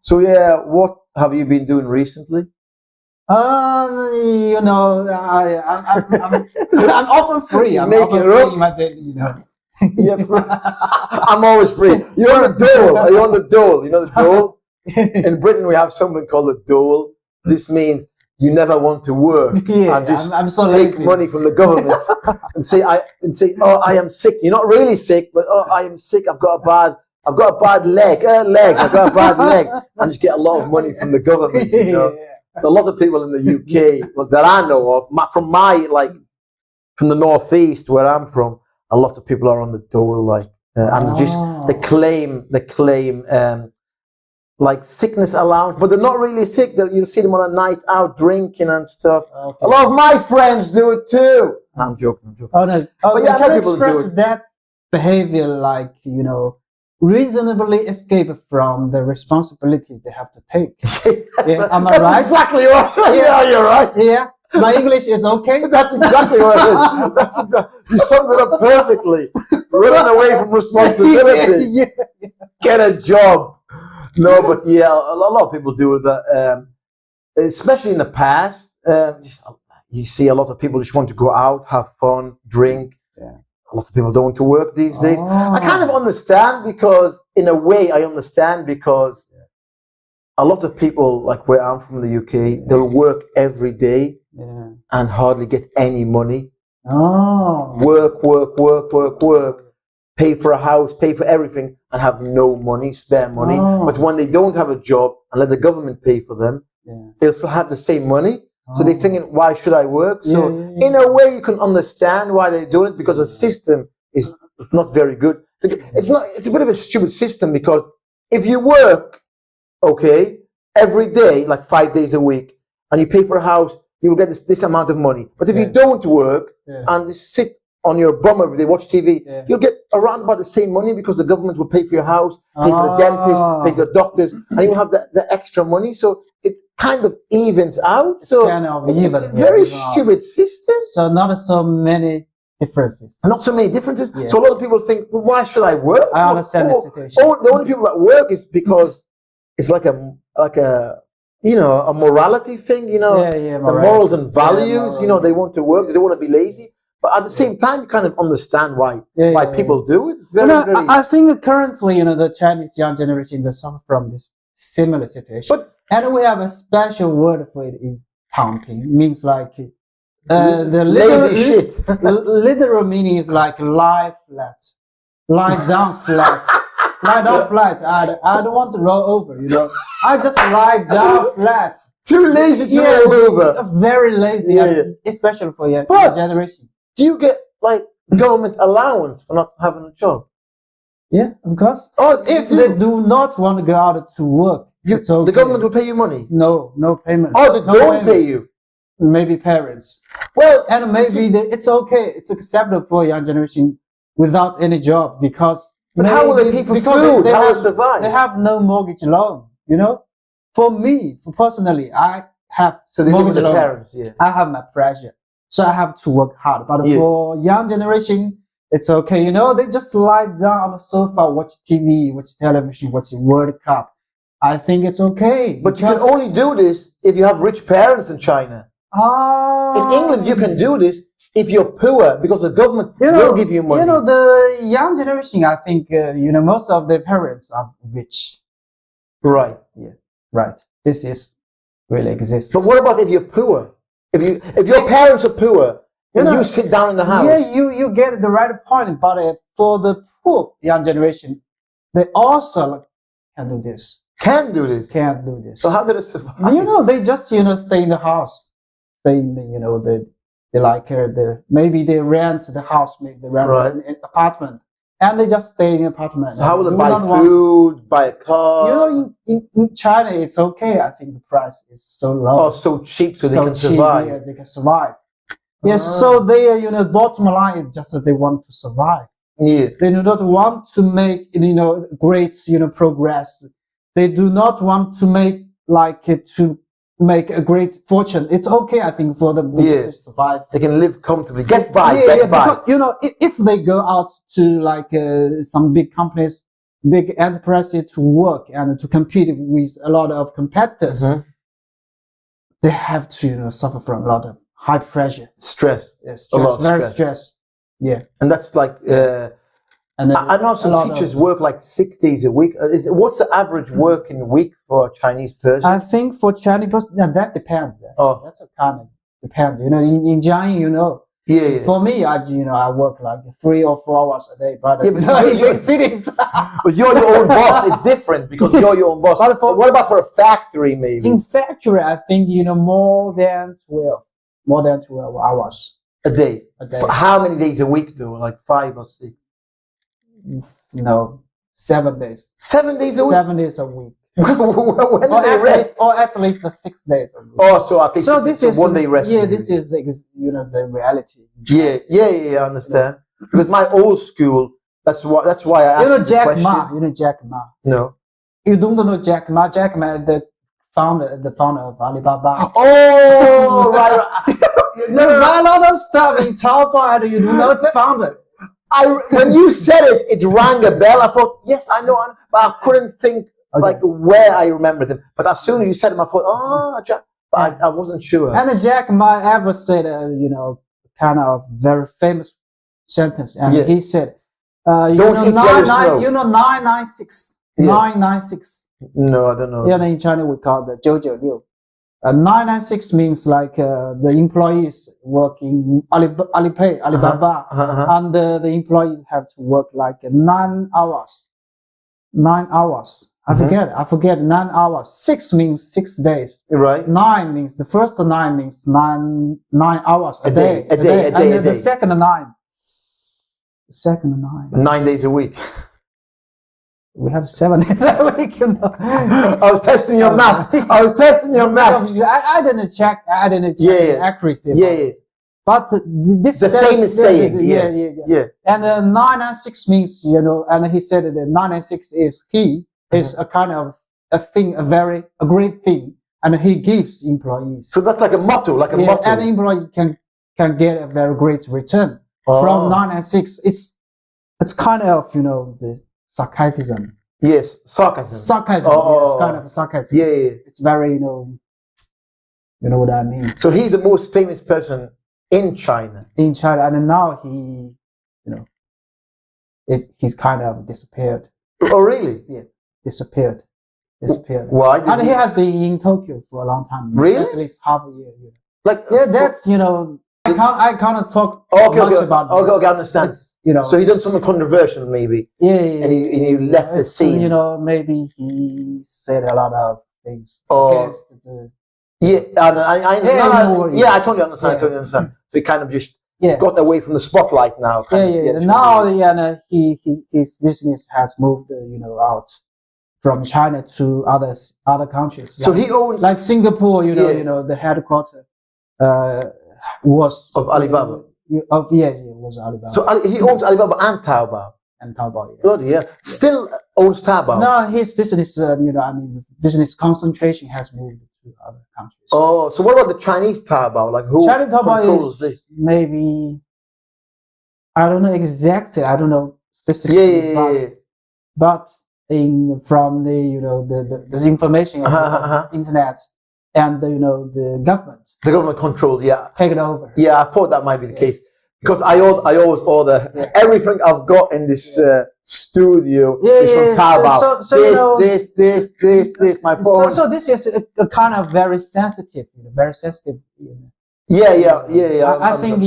So yeah, what have you been doing recently? You know, I'm often free. I'm Make often it free up. in my daily, you know. Yeah, I'm always free. You're on the dole. Are you on the dole? You know the dole? In Britain, we have something called a dole. This means you never want to work Yeah, and just I'm so take lazy. money from the government and say, oh, I am sick. You're not really sick, but oh, I am sick. I've got a bad leg. I've got a bad leg, and just get a lot of money from the government. You know. So a lot of people in the UK, well, that I know of, from the northeast where I'm from, a lot of people are on the dole, and they claim like sickness allowance, but they're not really sick. You see them on a night out drinking and stuff. Okay. A lot of my friends do it too. I'm joking. Oh no! But yeah, can express that behavior, like, you know, reasonably escape from the responsibilities they have to take. Yeah, am I right? That's exactly right. Yeah, you're right. Yeah, my English is okay. That's exactly what it is. You summed it up perfectly. Running away from responsibility. Yeah. Get a job. No, but yeah, a lot of people do that. Especially in the past, you see a lot of people just want to go out, have fun, drink. Yeah. A lot of people don't want to work these days. I kind of understand, because in a way I understand, because a lot of people, like where I'm from, the UK, they'll work every day and hardly get any money. Work, pay for a house, pay for everything, and have no money, spare money. But when they don't have a job and let the government pay for them, they'll still have the same money. So they're thinking, why should I work? So in a way, you can understand why they're doing it, because the system is not very good. It's a bit of a stupid system, because if you work, okay, every day, like 5 days a week, and you pay for a house, you will get this amount of money. But if you don't work and just sit on your bum every day, watch TV, you'll get around about the same money, because the government will pay for your house, pay for the dentist, pay for the doctors, and you'll have the extra money. So it kind of evens out. It's a very stupid system. So not so many differences. Not so many differences. Yeah. So a lot of people think, well, why should I work? I understand the situation. The only people that work is because it's like a you know, a morality thing, you know, the morals and values, you know, they want to work, they don't want to be lazy. But at the same time, you kind of understand why people do it. I think currently, you know, the Chinese young generation, they suffer from this similar situation. And we have a special word for it, is pumping. Means like the lazy shit. Literal meaning is like lie flat, lie down flat. Lie down flat. I don't want to roll over, you know. I just lie down flat. Too lazy to roll over. Very lazy, especially for your generation. Do you get like government allowance for not having a job? Yeah, of course. Oh, if they do not want to go out to work, it's okay. The government will pay you money? No payment. Oh, they don't pay you? Maybe parents. Well, and maybe it's okay. It's acceptable for young generation without any job, because. But how will they pay for food? How will they survive? They have no mortgage loan, you know. For me, personally, I have mortgage loan. Parents, I have my pressure, so I have to work hard. But for young generation, it's okay, you know. They just lie down on the sofa, watch TV, watch television, watch the World Cup. I think it's okay. But you can only do this if you have rich parents in China. In England, you can do this if you're poor, because the government will give you money. You know, the young generation, I think, you know, most of their parents are rich. Right. Yeah. Right. This is really exists. But what about if you're poor? If your parents are poor, and you sit down in the house. Yeah, you get the right point. But for the poor young generation, they also can do this. Can't do this. So how did it survive? You know, they just, you know, stay in the house. Stay in the, you know, they like maybe they rent the house, maybe they rent an apartment, and they just stay in the apartment. So how will they buy food, buy a car? You know, in China, it's okay. I think the price is so low. Oh, so cheap, so they can survive. Yeah, they can survive. Yes, so they, you know, bottom line is just that they want to survive. Yeah. They do not want to make, you know, great, you know, progress. They do not want to make to make a great fortune. It's okay, I think, for them to survive. They can live comfortably, get by. Because, you know, if they go out to some big companies, big enterprises to work and to compete with a lot of competitors, they have to suffer from a lot of high pressure, stress, a lot of very stress. Yeah, and that's like. And I know some teachers work like 6 days a week. What's the average working week for a Chinese person? I think for Chinese person, that depends. That's a kind of depends. In Jiangyin, for me, I work like 3 or 4 hours a day. But in big cities, but you're your own boss. It's different because you're your own boss. But what about for a factory, maybe? In factory, I think more than 12 hours a day. For how many days a week, though? Like 5 or 6? 7 days. 7 days a week. 7 days a week. or at least 6 days a week. Oh, so at least this is 1 day rest. Yeah, this is the reality. Yeah, I understand. Because my old school, that's why I asked Jack Ma. Jack Ma. No. You don't know Jack Ma. Jack Ma, the founder of Alibaba. Oh, right. No, a lot of stuff in Taobao, and you don't know its founder. When you said it, it rang a bell. I thought, yes, I know, but I couldn't think like where I remembered him. But as soon as you said him, I thought, Jack. But I wasn't sure. And Jack Ma ever said, kind of very famous sentence, and he said, don't eat yellow snow. 996. Yeah. 996. No, I don't know. In China we call it 996. 996 means like the employees work in Alibaba, and the employees have to work like 9 hours. 9 hours. I forget 9 hours. 6 means 6 days. Right. 9 means the first 9 means 9 hours a day. And the second 9. The second 9. 9 days a week. We have 7 days a week, I was testing your math. I I didn't check the accuracy. Yeah. But this the famous saying. Yeah. And 996 means, and he said that 996 is a kind of a great thing, and he gives employees. So that's like a motto, motto. And employees can get a very great return from 996. It's kind of the sarcasm. Yes, sarcasm. It's kind of sarcasm. Yeah. It's very, you know what I mean. So he's the most famous person in China. And now he's kind of disappeared. Oh, really? Yeah, disappeared. Why? And he has been in Tokyo for a long time. Really? At least half a year. That's I can't talk much about. Okay, I understand. So he done something controversial, maybe. Yeah. And he left the scene. Maybe he said a lot of things. Oh. I totally understand. So he kind of just got away from the spotlight now. Now, his business has moved, out from China to other countries. So he owns like Singapore. The headquarters was of Alibaba. Was Alibaba. So he owns Alibaba and Taobao. Bloody yeah. Still owns Taobao. No, his business, business concentration has moved to other countries. Oh, so what about the Chinese Taobao? Like who controls this? Maybe, I don't know exactly. I don't know specifically. But from the information of the internet and the government. The government controls, take it over. Yeah, I thought that might be the case because I always order everything I've got in this studio is from Taobao. This, my phone. So this is a kind of very sensitive. Yeah. I think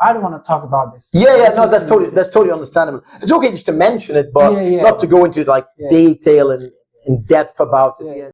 I don't want to talk about this. No, that's totally understandable. It's okay just to mention it, but not to go into detail and in depth about it.